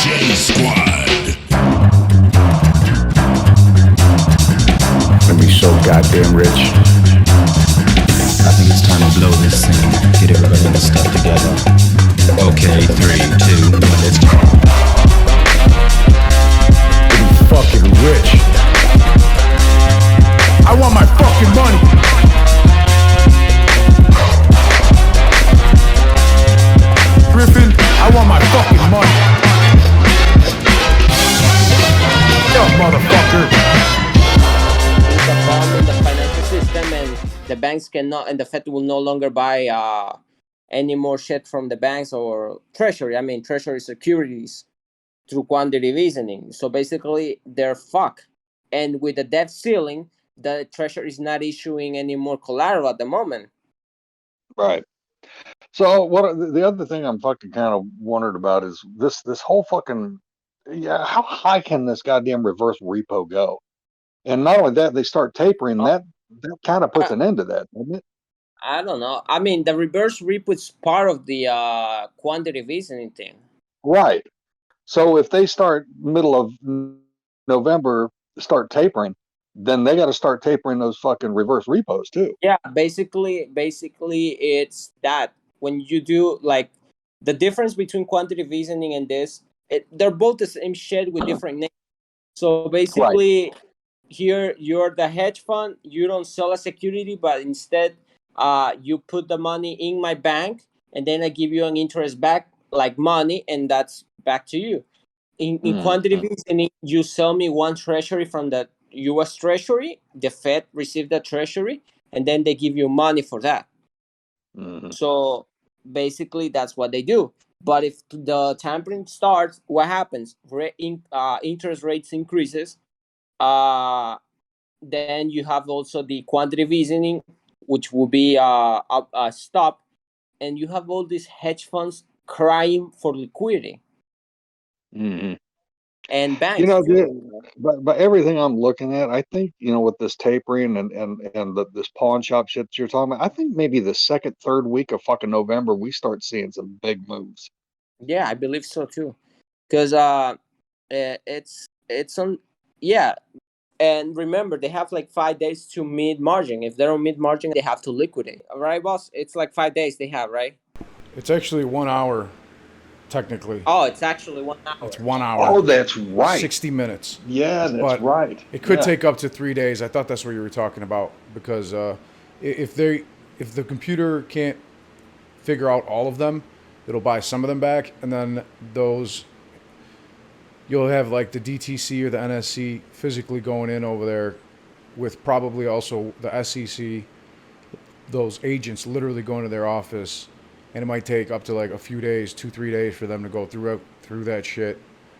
Gonna be so goddamn rich. I think it's time to blow this scene. Get everybody in the stuff together. Okay, 3, 2, 1, let's go. Gonna be fucking rich. I want my fucking money. Griffin, I want my fucking money. Yo, motherfucker. The bomb in the financial system, and the banks cannot, and the Fed will no longer buy any more shit from the banks or Treasury. I mean, Treasury securities through quantitative easing. So basically, they're fucked. And with the debt ceiling, the Treasury is not issuing any more collateral at the moment. Right. So what the other thing I'm fucking kind of wondered about is this whole fucking how high can this goddamn reverse repo go? And not only that, they start tapering. That kind of puts an end to that, doesn't it? I don't know. I mean, the reverse repo is part of the quantitative easing thing. Right. So if they start middle of November start tapering, then they got to start tapering those fucking reverse repos too. Yeah, basically it's that when you do like the difference between quantitative easing and this, they're both the same shit with different names. So basically, here you're the hedge fund. You don't sell a security, but instead, you put the money in my bank, and then I give you an interest back, like money, and that's back to you. In quantitative easing, you sell me one treasury from the U.S. Treasury. The Fed received the treasury, and then they give you money for that. So basically, that's what they do. But if the tampering starts, what happens? Interest rates increases. Then you have also the quantitative easing, which will be a stop, and you have all these hedge funds crying for liquidity. And banks, you know, but everything I'm looking at, I think, you know, with this tapering and this pawn shop shit that you're talking about, I think maybe the second, third week of fucking November we start seeing some big moves. Yeah, I believe so too, because it's on. Yeah, and remember they have like 5 days to mid margin. If they're on mid margin, they have to liquidate. All right, boss. It's like 5 days they have, right? It's actually 1 hour. Technically. Oh, it's actually 1 hour. It's 1 hour. Oh, that's right. 60 minutes. Yeah, that's right. It could take up to 3 days. I thought that's what you were talking about, because if the computer can't figure out all of them, it'll buy some of them back, and then those you'll have like the DTC or the NSC physically going in over there with probably also the SEC, those agents literally going to their office. And it might take up to like a few days, 2-3 days for them to go through that shit.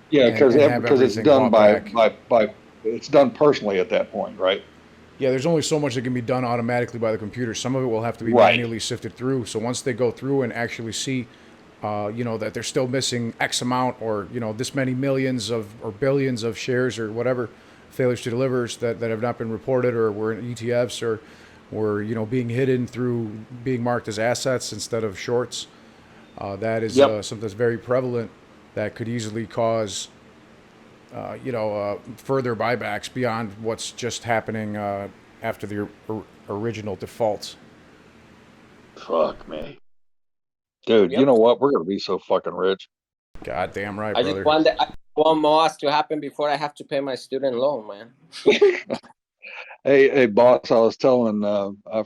Yeah, because it's done by it's done personally at that point, right? Yeah, there's only so much that can be done automatically by the computer. Some of it will have to be manually sifted through. So once they go through and actually see, that they're still missing X amount or this many millions or billions of shares or whatever failures to delivers that have not been reported or were in ETFs or being hidden through being marked as assets instead of shorts. That is something that's very prevalent that could easily cause, further buybacks beyond what's just happening after the original defaults. Fuck me. Dude, you know what? We're going to be so fucking rich. Goddamn right, I brother. just want MOASS to happen before I have to pay my student loan, man. Hey, boss, I was telling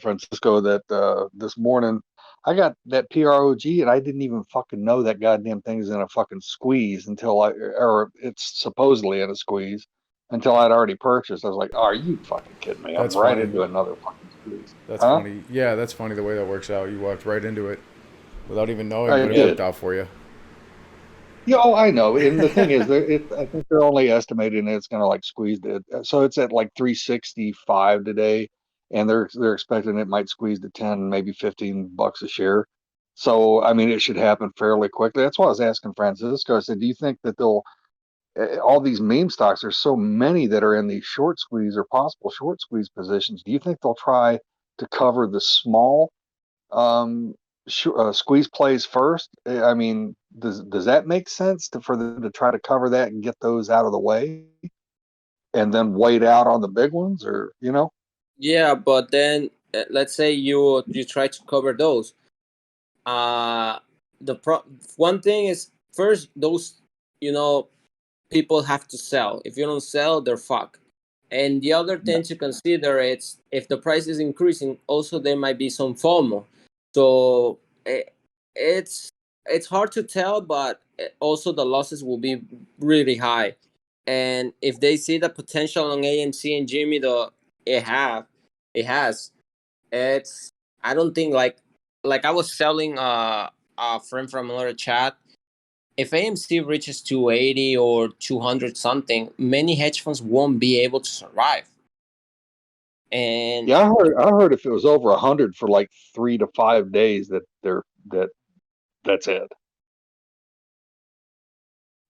Francisco that this morning I got that PROG and I didn't even fucking know that goddamn thing's in a fucking squeeze or it's supposedly in a squeeze until I'd already purchased. I was like, oh, are you fucking kidding me? I'm right into another fucking squeeze. That's funny. Yeah, that's funny the way that works out. You walked right into it without even knowing, but it worked out for you. Yeah, I know. And the thing is, I think they're only estimating it's going to like squeeze it. So it's at like 365 today, and they're expecting it might squeeze to 10, maybe $15 a share. So I mean, it should happen fairly quickly. That's why I was asking Francisco. I said, do you think that all these meme stocks? There's so many that are in these short squeeze or possible short squeeze positions. Do you think they'll try to cover the small squeeze plays first? I mean, does that make sense for them to try to cover that and get those out of the way, and then wait out on the big ones, or Yeah, but then let's say you try to cover those. Uh, one thing is, first, those people have to sell. If you don't sell, they're fucked. And the other Yeah. thing to consider is if the price is increasing, also there might be some FOMO. So it's hard to tell, but also the losses will be really high. And if they see the potential on AMC and Jimmy, it has. It's I don't think I was selling a friend from another chat. If AMC reaches 280 or 200 something, many hedge funds won't be able to survive. And Yeah, I heard if it was over 100 for like 3 to 5 days that's it.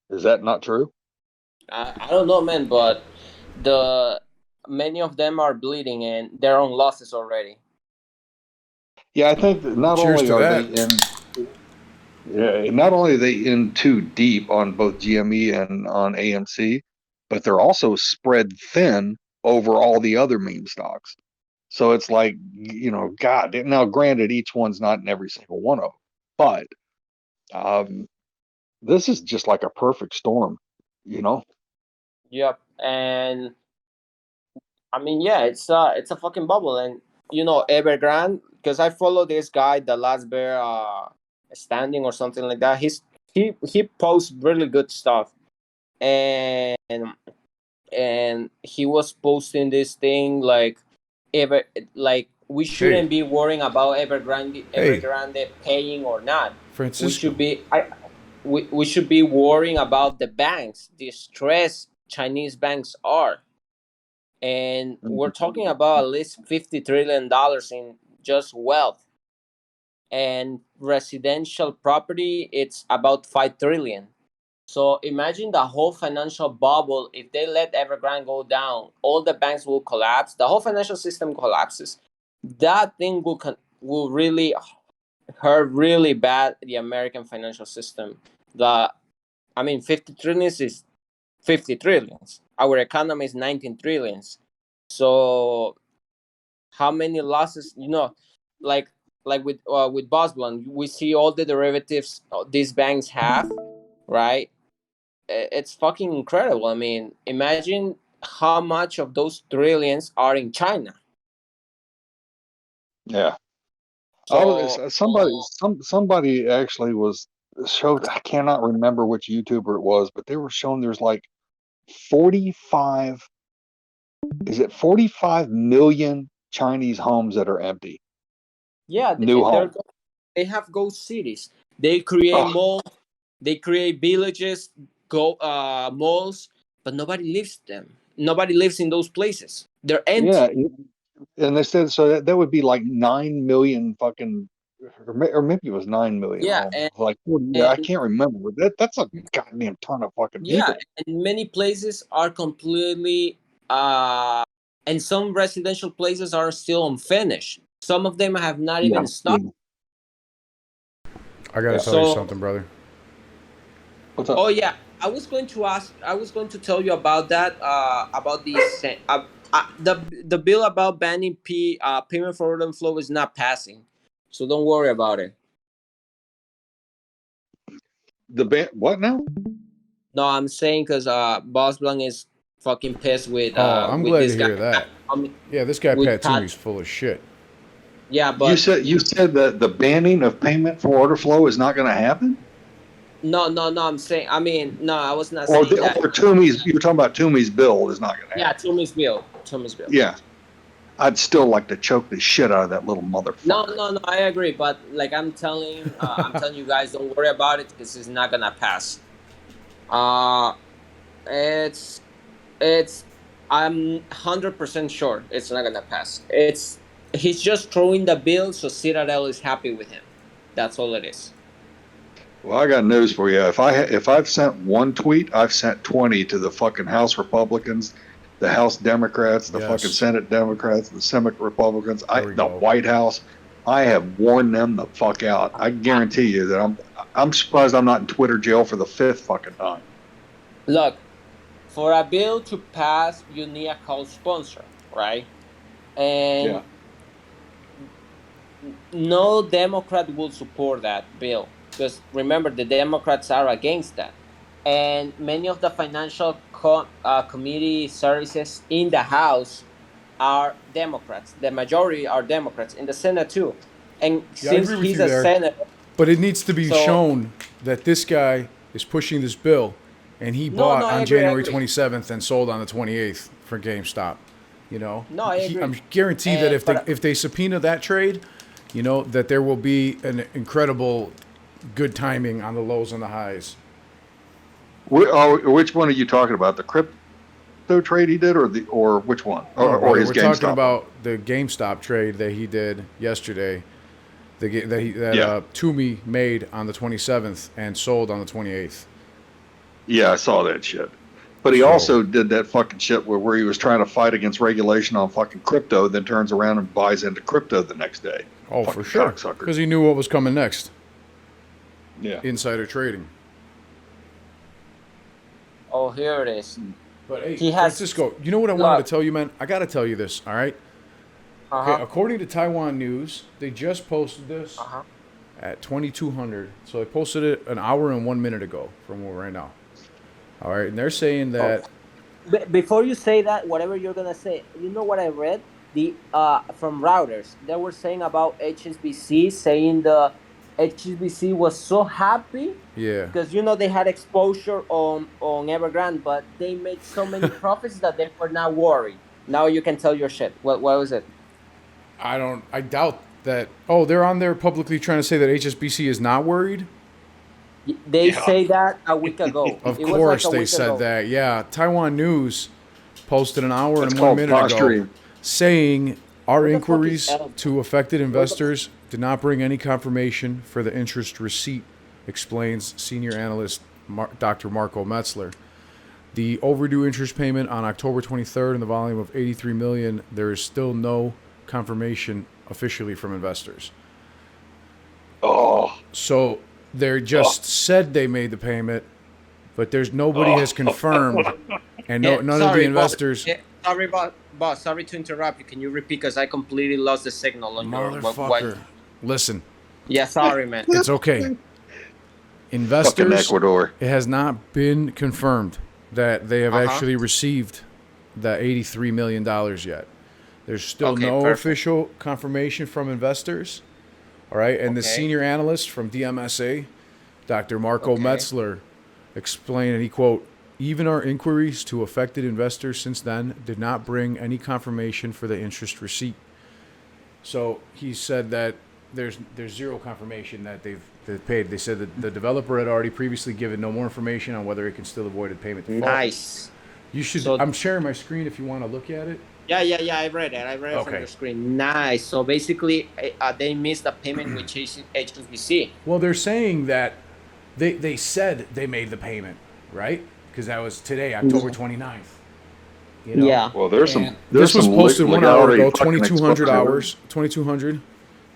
Is that not true? I don't know, man, but many of them are bleeding and they're on losses already. Yeah, I think that not Cheers only to are that. they in, yeah, not only are they in too deep on both GME and on AMC, but they're also spread thin over all the other meme stocks. So it's like, God, now granted, each one's not in every single one of them, but this is just like a perfect storm, Yep. And I mean, yeah, it's a fucking bubble. And Evergrande, because I follow this guy, the last bear standing or something like that. He posts really good stuff. And he was posting this thing like we shouldn't be worrying about Evergrande paying or not. Francisco. We should be we should be worrying about the banks, the stress Chinese banks are. And we're talking about at least $50 trillion in just wealth. And residential property, it's about 5 trillion. So imagine the whole financial bubble. If they let Evergrande go down, all the banks will collapse. The whole financial system collapses. That thing will really hurt really bad the American financial system. 50 trillions is 50 trillions. Our economy is 19 trillions. So how many losses? Like with bossblunts, we see all the derivatives these banks have, right? It's fucking incredible. I mean, imagine how much of those trillions are in China. Yeah. So Somebody actually showed, I cannot remember which YouTuber it was, but they were showing there's like 45 million Chinese homes that are empty. yeah, New homes. they have ghost cities. They create Oh, malls, they create villages, malls, but nobody lives them. Nobody lives in those places. They're empty. yeah. And they said so that would be like 9 million fucking, or maybe it was 9 million Yeah, homes. Like 40, yeah, I and can't remember. That's a goddamn ton of fucking yeah, people. and many places are completely and some residential places are still unfinished. Some of them have not Yeah. even started. I gotta Yeah. tell you So, something, brother. What's up? oh yeah, I was going to tell you about that. About the bill about banning payment for order flow is not passing, so don't worry about it. What now? No, I'm saying because Boss Blanc is fucking pissed with I'm with glad this to guy. hear that. Um, Yeah, this guy with Pat Pat. Toomey's full of shit. Yeah, You but said that the banning of payment for order flow is not going to happen? no. I'm saying. I mean, no, I was not Or saying that. you're talking about Toomey's bill is not going to Yeah, happen. Toomey's bill. Yeah. I'd still like to choke the shit out of that little motherfucker. No. I agree, but like I'm telling you guys, don't worry about it. This is not gonna pass. It's I'm 100% sure it's not gonna pass. He's just throwing the bill so Citadel is happy with him. That's all it is. Well, I got news for you. If I've sent one tweet, I've sent 20 to the fucking House Republicans, the House Democrats, the Yes. fucking Senate Democrats, the Senate Republicans, There we the go. White House. I have worn them the fuck out. I guarantee you that I'm surprised I'm not in Twitter jail for the 5th fucking time. Look, for a bill to pass, you need a co-sponsor, right? And Yeah. no Democrat will support that bill because remember, the Democrats are against that. And many of the financial committee services in the House are Democrats. The majority are Democrats in the Senate too. And Yeah, I since agree with he's you a there. senator, But it needs to be So- shown that this guy is pushing this bill, and he bought no, I on agree, I January agree. 27th and sold on the 28th for GameStop. You know, No, I agree. I'm guaranteed that But- if they subpoena that trade, you know, that there will be an incredible good timing on the lows and the highs. Which one are you talking about? The crypto trade he did, or which one? Or his We're GameStop? talking about the GameStop trade that he did yesterday, that Toomey made on the 27th and sold on the 28th. Yeah, I saw that shit. But he also did that fucking shit where he was trying to fight against regulation on fucking crypto, then turns around and buys into crypto the next day. Oh, Fucking for sure, cocksucker. because he knew what was coming next. Yeah. Insider trading. oh, here it is. But hey, He has- Francisco, you know what I wanted Look. to tell you, man? I got to tell you this, all right? Uh-huh. Okay, according to Taiwan News, they just posted this Uh-huh. at 2200. So they posted it an hour and 1 minute ago from where we're right now. All right, and they're saying that Before you say that, whatever you're gonna say, you know what I read? The from routers, they were saying about HSBC, saying the HSBC was so happy yeah. because you know they had exposure on Evergrande, but they made so many profits that they were not worried. Now you can tell your shit. What was it? I doubt that. Oh, they're on there publicly trying to say that HSBC is not worried? They say that a week ago. Of It was course like a they week said ago. that. Yeah, Taiwan News posted an hour It's and 1 called minute ago posturing. saying our What the fuck inquiries is that? to affected investors did not bring any confirmation for the interest receipt, explains senior analyst Dr. Marco Metzler. The overdue interest payment on October 23rd in the volume of 83 million, there is still no confirmation officially from investors. Oh, So they just said they made the payment, but there's nobody has confirmed, and none of the Sorry, investors. Boss. Sorry, boss. Sorry to interrupt you. Can you repeat? Because I completely lost the signal on your. Motherfucker, listen, Yeah, sorry, man. it's okay. fucking Investors, Ecuador. it has not been confirmed that they have Uh-huh. actually received the $83 million yet. There's still Okay, no perfect. official confirmation from investors. All right, and the Okay. senior analyst from DMSA, Dr. Marco Okay. Metzler, explained, and he quote, "Even our inquiries to affected investors since then did not bring any confirmation for the interest receipt." So he said that there's zero confirmation that they've paid. They said that the developer had already previously given no more information on whether it can still avoid a payment default. Nice. You should. So- I'm sharing my screen if you want to look at it. Yeah. I read it. I read it from Okay. your screen. Nice. So basically, they missed a payment with HSBC. Well, they're saying that they said they made the payment, right? Because that was today, October 29th. You know? Yeah. Well, there's And some. There's this was some posted 1 hour legality ago, fucking 2200 exposure. hours, 2200.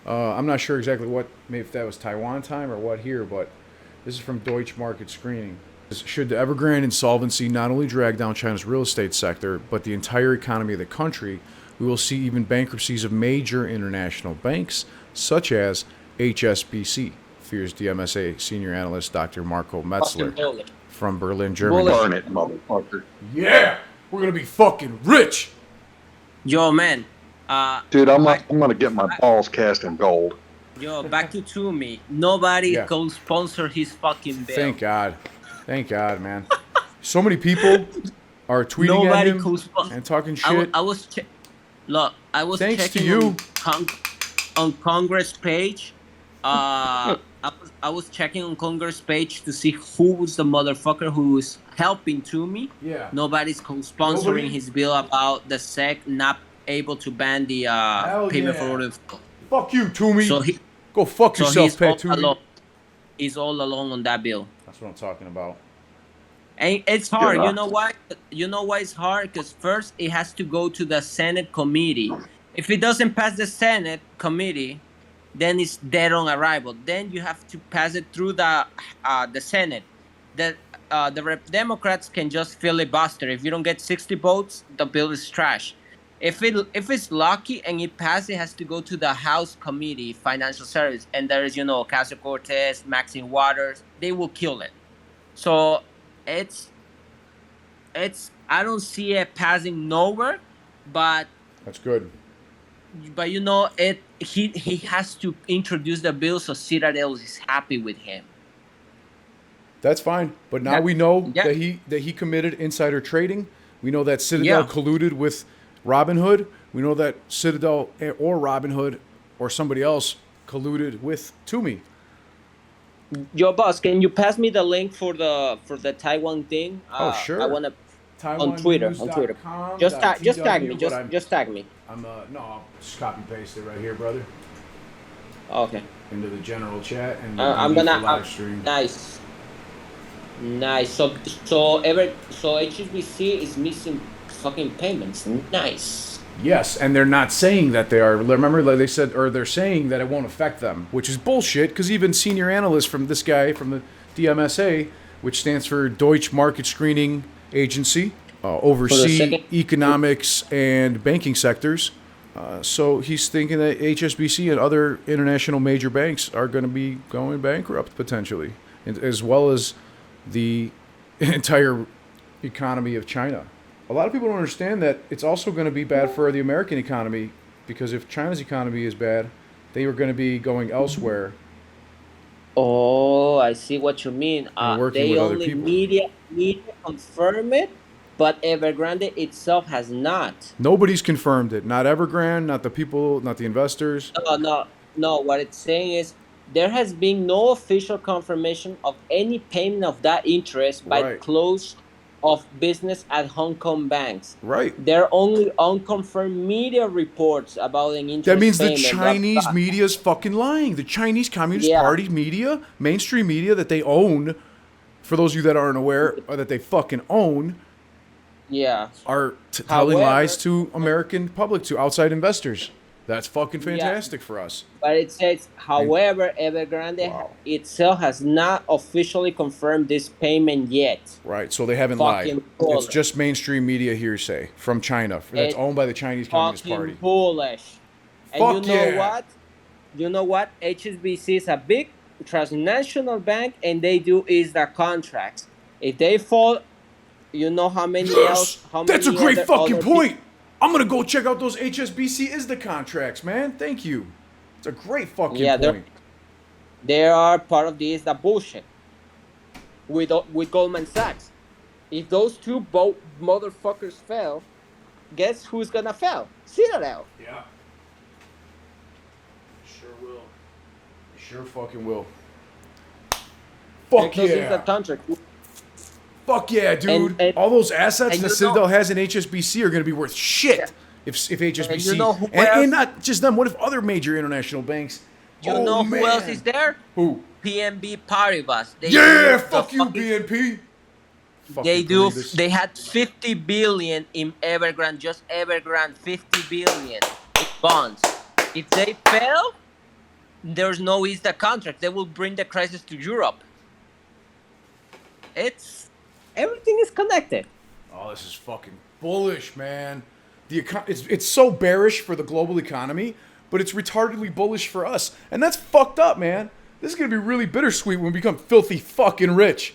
I'm not sure exactly maybe if that was Taiwan time or what here, but this is from Deutsche Market Screening. Should the Evergrande insolvency not only drag down China's real estate sector, but the entire economy of the country, we will see even bankruptcies of major international banks, such as HSBC, fears DMSA senior analyst Dr. Marco Metzler Fucking bullet. from Berlin, Germany. Bullish. Darn it, motherfucker. Yeah, we're going to be fucking rich. Yo, man. Dude, I'm gonna get my balls cast in gold. Yo, back to Toomey. Nobody Yeah. go sponsor his fucking bill. Thank God. Thank God, man. So many people are tweeting Nobody at him co-sponsor. and talking shit. I was look. I was Thanks to checking you. on Congress page. I was checking on Congress page to see who was the motherfucker who was helping Toomey. Yeah. Nobody's co-sponsoring Nobody? his bill about the SEC not able to ban the payment yeah. for order. Fuck you, Toomey. So he, Go fuck so yourself, he's Pat all Toomey. alone. He's all alone on that bill. That's what I'm talking about. And it's hard. Yeah. You know why? You know why it's hard? Because first it has to go to the Senate committee. If it doesn't pass the Senate committee, then it's dead on arrival. Then you have to pass it through the Senate. The Democrats can just filibuster. If you don't get 60 votes, the bill is trash. If it's lucky and it passes, it has to go to the House Committee, Financial Service, and there is Ocasio-Cortez, Maxine Waters. They will kill it. So it's I don't see it passing nowhere, but That's good. he has to introduce the bill so Citadel is happy with him. That's fine. But now we know that he committed insider trading. We know that Citadel colluded with Robinhood. We know that Citadel or Robinhood or somebody else colluded with Toomey. Yo, boss, can you pass me the link for the Taiwan thing? Sure. I wanna on Twitter. Just tag me. Just tag me. I'll just copy paste it right here, brother. Okay. Into the general chat and I'm gonna live stream. Nice. So HSBC is missing fucking payments. Nice. Yes, and they're not saying that they are. Remember, like they said, or they're saying that it won't affect them, which is bullshit. Because even senior analysts from this guy from the DMSA, which stands for Deutsche Market Screening Agency, oversee economics and banking sectors. So he's thinking that HSBC and other international major banks are going to be going bankrupt potentially, as well as the entire economy of China. A lot of people don't understand that it's also going to be bad for the American economy, because if China's economy is bad, they are going to be going elsewhere. Oh, I see what you mean. They only media confirm it, but Evergrande itself has not. Nobody's confirmed it. Not Evergrande, not the people, not the investors. No. What it's saying is there has been no official confirmation of any payment of that interest by close of business at Hong Kong banks. Right. There are only unconfirmed media reports about an interest. That means payment. the Chinese media is fucking lying. The Chinese Communist Party media, mainstream media that they own, for those of you that aren't aware, or that they fucking own, are telling lies to American public, to outside investors. That's fucking fantastic for us. But it says, however, Evergrande itself has not officially confirmed this payment yet. Right, so they haven't lied. It's just mainstream media hearsay from China that's owned by the Chinese Communist Party. Bullish. And you know what? HSBC is a big transnational bank, and they do is the contracts. If they fall, you know how many else? That's a great fucking point. I'm going to go check out those HSBC is the contracts, man. Thank you. It's a great fucking point. They are part of the bullshit with Goldman Sachs. If those two motherfuckers fail, guess who's going to fail? Citadel. Yeah. Sure will. Sure fucking will. Fuck yeah. The contract. Fuck yeah, dude. And all those assets that Citadel has in HSBC are going to be worth shit if HSBC... And not just them. What if other major international banks... Who else is there? Who? BNP Paribas. Fuck you, BNP. They had 50 billion in Evergrande, just Evergrande, 50 billion in bonds. If they fail, there's no ISDA contract. They will bring the crisis to Europe. Everything is connected. Oh, this is fucking bullish, man. It's so bearish for the global economy, but it's retardedly bullish for us. And that's fucked up, man. This is going to be really bittersweet when we become filthy fucking rich.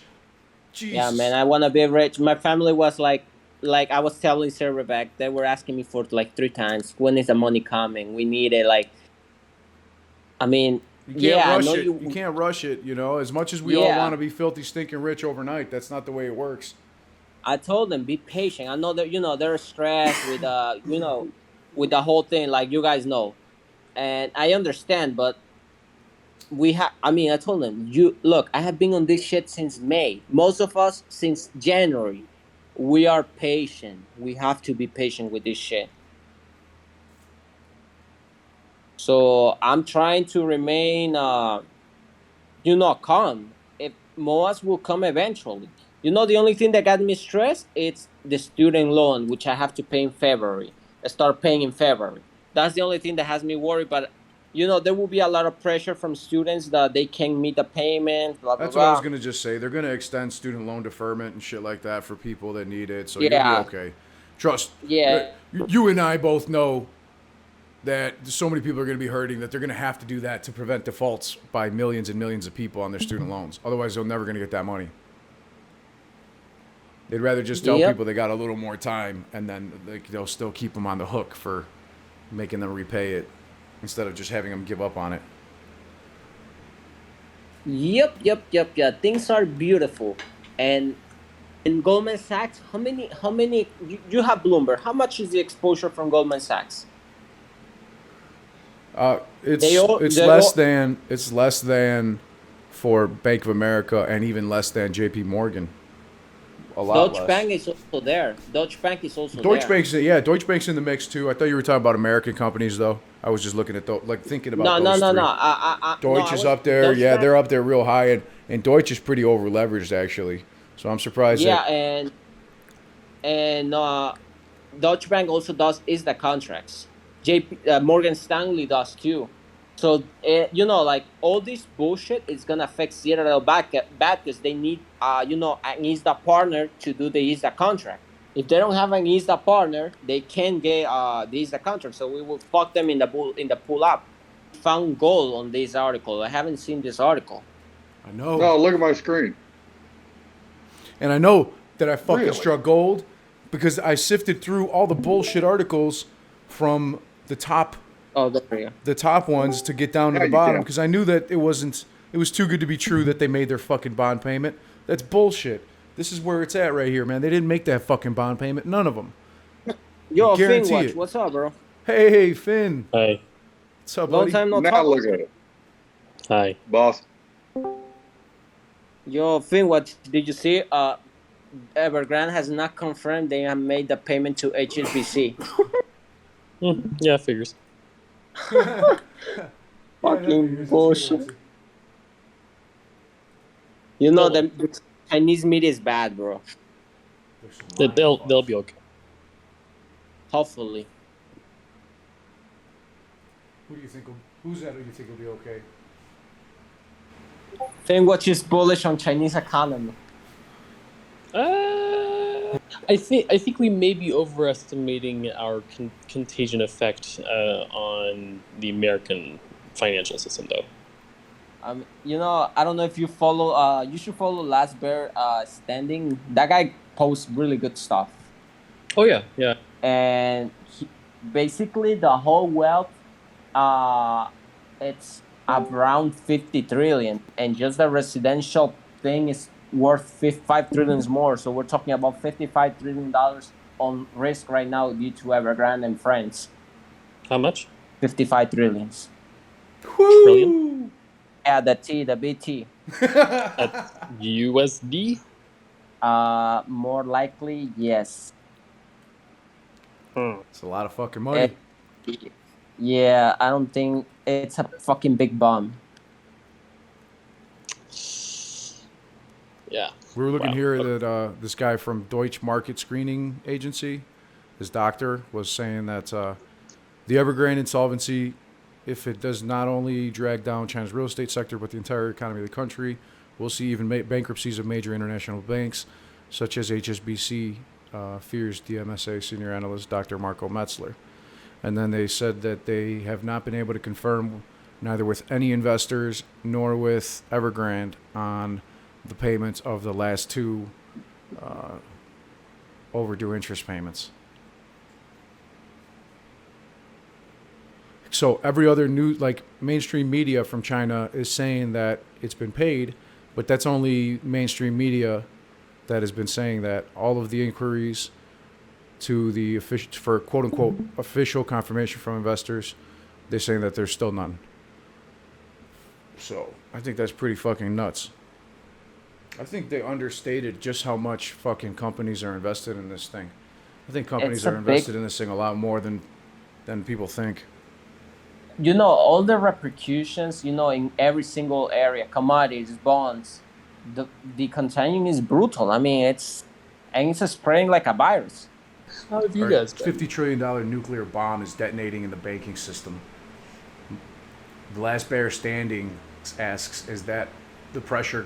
Jesus. Yeah, man, I want to be rich. My family was like I was telling Sarah back, they were asking me for 3 times, when is the money coming? We need it. You can't rush it. You can't rush it, as much as we all want to be filthy, stinking rich overnight. That's not the way it works. I told them, be patient. I know that, they're stressed with, with the whole thing, like you guys know. And I understand, but I told them, look, I have been on this shit since May. Most of us since January. We are patient. We have to be patient with this shit. So I'm trying to remain, calm. If MOASS will come eventually. The only thing that got me stressed, it's the student loan, which I have to pay in February. I start paying in February. That's the only thing that has me worried. But there will be a lot of pressure from students that they can't meet the payment, blah, blah, That's what I was blah. gonna just say. They're gonna extend student loan deferment and shit like that for people that need it, so you'll be Yeah. okay. Trust. Yeah. You and I both know that so many people are going to be hurting that they're going to have to do that to prevent defaults by millions and millions of people on their student loans. Otherwise, they're never going to get that money. They'd rather just tell Yep. people they got a little more time, and then they'll still keep them on the hook for making them repay it instead of just having them give up on it. Yep. Things are beautiful. And in Goldman Sachs, how many you have Bloomberg. How much is the exposure from Goldman Sachs? It's less than for Bank of America and even less than J.P. Morgan. A lot Deutsche less. Bank is also there. Deutsche Bank is also Deutsche there. Deutsche Bank's in the mix too. I thought you were talking about American companies though. I was just looking at thinking about No. those three. Deutsche is up there. Deutsche Yeah, Bank- they're up there real high, and Deutsche is pretty over leveraged actually. So I'm surprised. Yeah, that, and Deutsche Bank also is the contracts. Morgan Stanley does too. So like all this bullshit is gonna affect Citadel bad because they need an ISDA partner to do the ISDA contract. If they don't have an ISDA partner, they can't get the ISDA contract. So we will fuck them in the pull up. Found gold on this article. I haven't seen this article. I know. No, look at my screen. And I know that I fucking Really? struck gold because I sifted through all the bullshit articles from the top Oh, there you go. the top ones to get down to Yeah, the you bottom can. because I knew that it was too good to be true that they made their fucking bond payment. That's bullshit. This is where it's at right here, man. They didn't make that fucking bond payment. None of them. Yo, Finn, Guarantee watch. it. What's up, bro? Hey, Finn. Hi. What's up, Long buddy? time no Now talk. look at it, Hi. boss. Yo, Finn, what did you see? Evergrande has not confirmed they have made the payment to HSBC. Yeah, figures. Fucking bullshit. The Chinese media is bad, bro. They'll be okay. Hopefully. Who's that? Who you think will be okay? Finn, what is bullish on Chinese economy? I think we may be overestimating our contagion effect on the American financial system, though. I don't know if you follow. You should follow Last Bear Standing. That guy posts really good stuff. Oh yeah. And basically the whole wealth, it's around 50 trillion, and just the residential thing is worth 5 trillions more. So we're talking about $55 trillion on risk right now due to Evergrande and friends. How much? 55 trillions. Trillion? Yeah, the BT. That's USD? More likely, yes. It's a lot of fucking money. Yeah, I don't think it's a fucking big bomb. Yeah. We were looking Wow. here that this guy from Deutsche Market Screening Agency, his doctor, was saying that the Evergrande insolvency, if it does not only drag down China's real estate sector, but the entire economy of the country, we'll see even bankruptcies of major international banks, such as HSBC, fears DMSA senior analyst Dr. Marco Metzler. And then they said that they have not been able to confirm, neither with any investors nor with Evergrande, on the payments of the last two overdue interest payments. So every other mainstream media from China is saying that it's been paid, but that's only mainstream media that has been saying that. All of the inquiries to the for quote unquote official confirmation from investors, they're saying that there's still none. So I think that's pretty fucking nuts. I think they understated just how much fucking companies are invested in this thing. I think companies are invested in this thing a lot more than people think. All the repercussions, in every single area, commodities, bonds, the contagion is brutal. I mean, it's spreading like a virus. How have you guys done? $50 trillion nuclear bomb is detonating in the banking system. The last bear standing asks, is that the pressure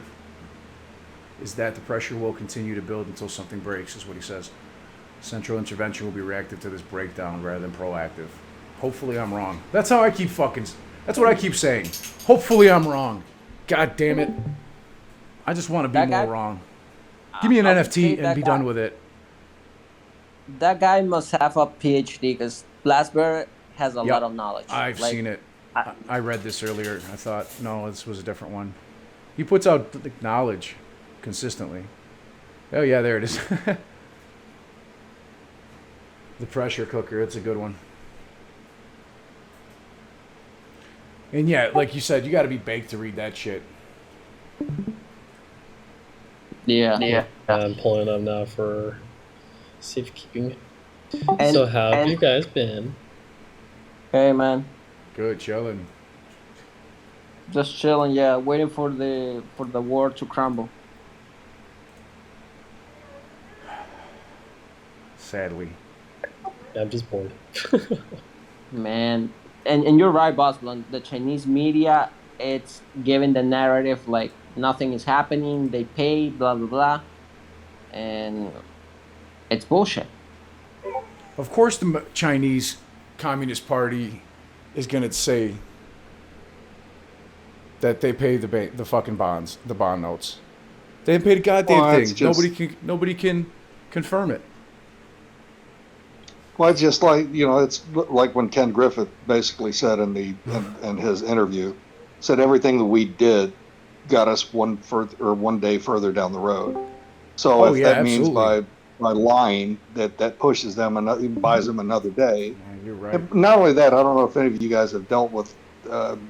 will continue to build until something breaks, is what he says. Central intervention will be reactive to this breakdown rather than proactive. Hopefully I'm wrong. That's what I keep saying. Hopefully I'm wrong. God damn it. I just want to be more wrong. Give me an NFT and be done with it. That guy must have a PhD because Last Bear has a lot of knowledge. I've seen it. I read this earlier. I thought, no, this was a different one. He puts out knowledge consistently. Oh, yeah, there it is. The pressure cooker, it's a good one. And yeah, like you said, you got to be baked to read that shit. Yeah. I'm pulling it up now for safekeeping. So how have you guys been? Hey, man. Good, chilling. Just chilling, yeah. Waiting for the war to crumble. Sadly. Yeah, I'm just bored. Man. And you're right, Boss Blunt. The Chinese media, it's giving the narrative like nothing is happening. They pay, blah, blah, blah. And it's bullshit. Of course the Chinese Communist Party is going to say that they pay the fucking bonds, the bond notes. They didn't pay the goddamn thing. Nobody can confirm it. Well, it's just like, it's like when Ken Griffith basically said in his interview, said everything that we did got us one day further down the road. So that means by lying that pushes them buys them another day. Yeah, you're right. And not only that, I don't know if any of you guys have dealt with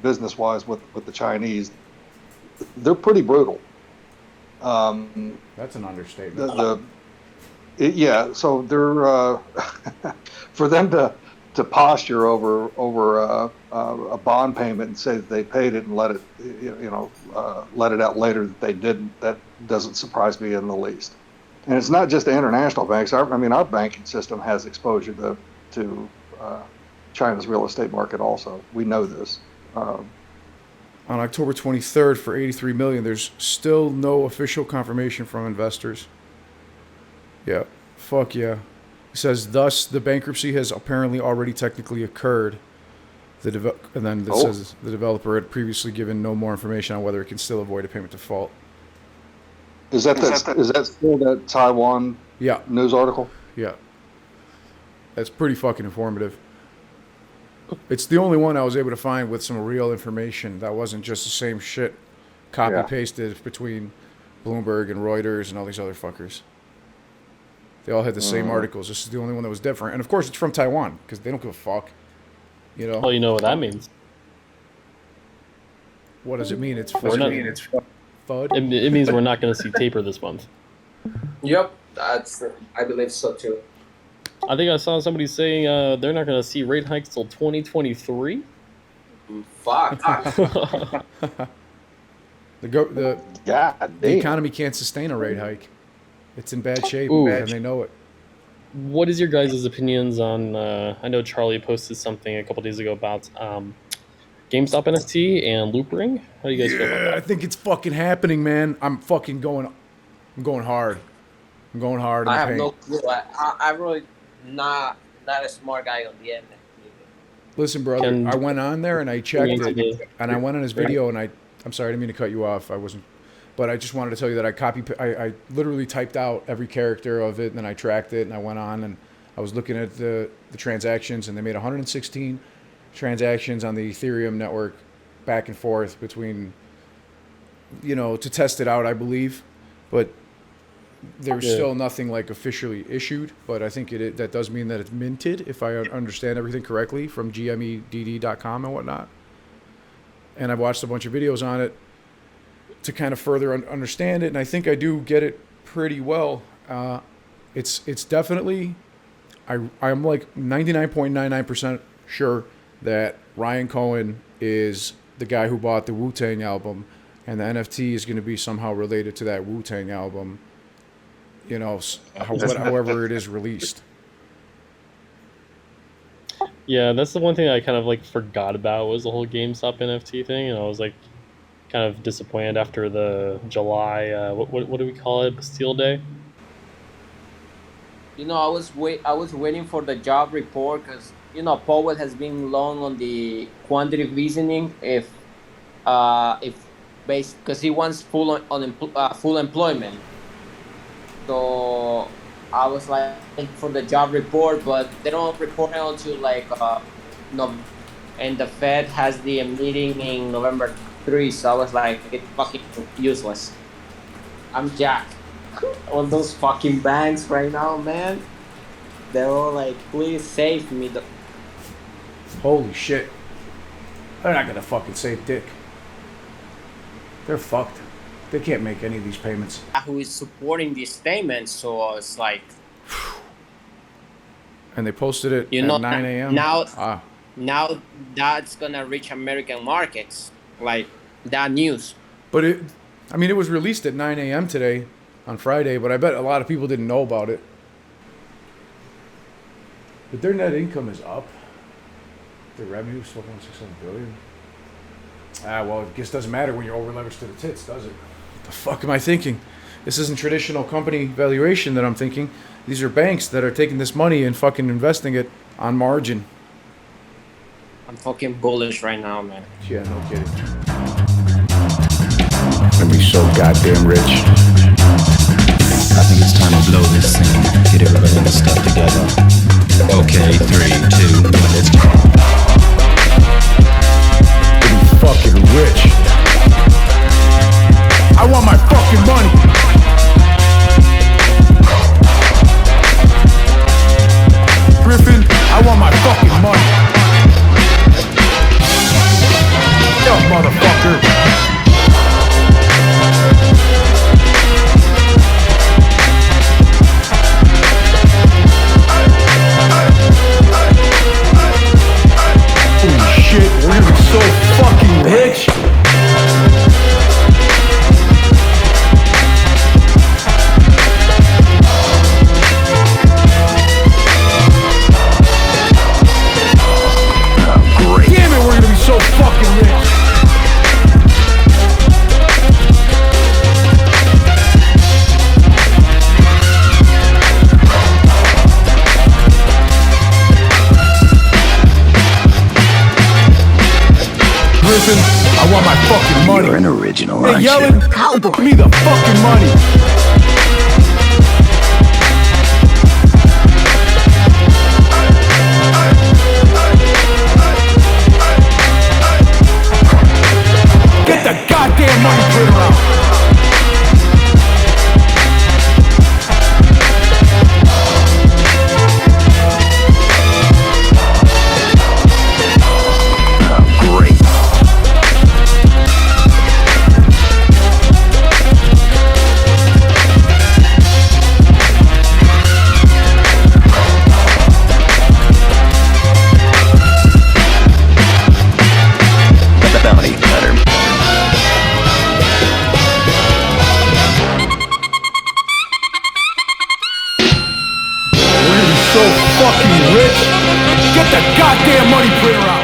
business-wise with the Chinese. They're pretty brutal. That's an understatement. So they're for them to posture over a bond payment and say that they paid it and let it let it out later that they didn't. That doesn't surprise me in the least. And it's not just the international banks. Our banking system has exposure to China's real estate market also. We know this. On October 23rd for $83 million, there's still no official confirmation from investors. Yeah, fuck yeah. It says, thus, the bankruptcy has apparently already technically occurred. And then it says the developer had previously given no more information on whether it can still avoid a payment default. Is that still that Taiwan news article? Yeah. That's pretty fucking informative. It's the only one I was able to find with some real information that wasn't just the same shit copy-pasted between Bloomberg and Reuters and all these other fuckers. They all had the same articles. This is the only one that was different. And of course, it's from Taiwan because they don't give a fuck. Well, you know what that means. What does it mean? It's FUD. It means we're not going to see taper this month. Yep, I believe so too. I think I saw somebody saying they're not going to see rate hikes till 2023. Fuck. The economy can't sustain a rate hike. It's in bad shape, and they know it. What is your guys' opinions on? I know Charlie posted something a couple days ago about GameStop NFT and Loop Ring. How do you guys feel about that? I think it's fucking happening, man. I'm going hard. I'm going hard. I have no clue. I'm really not a smart guy on the end. Listen, brother, I went on there and I checked it, and I went on his video, and I'm sorry, I didn't mean to cut you off. I wasn't, but I just wanted to tell you that I literally typed out every character of it, and then I tracked it, and I went on and I was looking at the transactions, and they made 116 transactions on the Ethereum network back and forth between, to test it out, I believe, but there's still nothing like officially issued, but I think that does mean that it's minted, if I understand everything correctly, from gmedd.com and whatnot. And I've watched a bunch of videos on it to kind of further understand it, and I think I do get it pretty well. It's definitely, I'm like 99.99% sure that Ryan Cohen is the guy who bought the Wu-Tang album, and the NFT is going to be somehow related to that Wu-Tang album, however it is released. Yeah, that's the one thing I kind of like forgot about was the whole GameStop NFT thing, and I was like kind of disappointed after the July. What do we call it? Bastille Day. I was waiting for the job report because Powell has been long on the quantitative easing if base because he wants full employment. So I was like for the job report, but they don't report it until like no, and the Fed has the meeting in November 3. So I was like, it's fucking useless. I'm jacked. All those fucking banks right now, man. They're all like, please save me. Holy shit. They're not gonna fucking save Dick. They're fucked. They can't make any of these payments. Who is supporting these statements? So it's like, And they posted it you know, at 9 a.m. now that's gonna reach American markets, like that news. But it was released at 9 a.m. today on Friday, but I bet a lot of people didn't know about it. But their net income is up. Their revenue is still $1.67 billion. Well, it just doesn't matter when you're over leveraged to the tits, does it? What the fuck am I thinking? This isn't traditional company valuation that I'm thinking. These are banks that are taking this money and fucking investing it on margin. I'm fucking bullish right now, man. Yeah, no kidding. Gonna be so goddamn rich. I think it's time to blow this thing. Get everybody in the stuff together. Okay, 3, 2, 1, let's go. Gonna be fucking rich. I want my fucking money. Griffin, I want my fucking money. Yo, motherfucker. Holy shit, we're gonna be so fucking rich. Damn it, we're gonna be so fucking rich. Griffin, I want my fucking money. You're an original, Hey, aren't yelling, you? cowboy, give me the fucking money. Get the goddamn money printer out. Great. Bounty cutter. We're gonna be so fucking rich. Get the goddamn money printer out.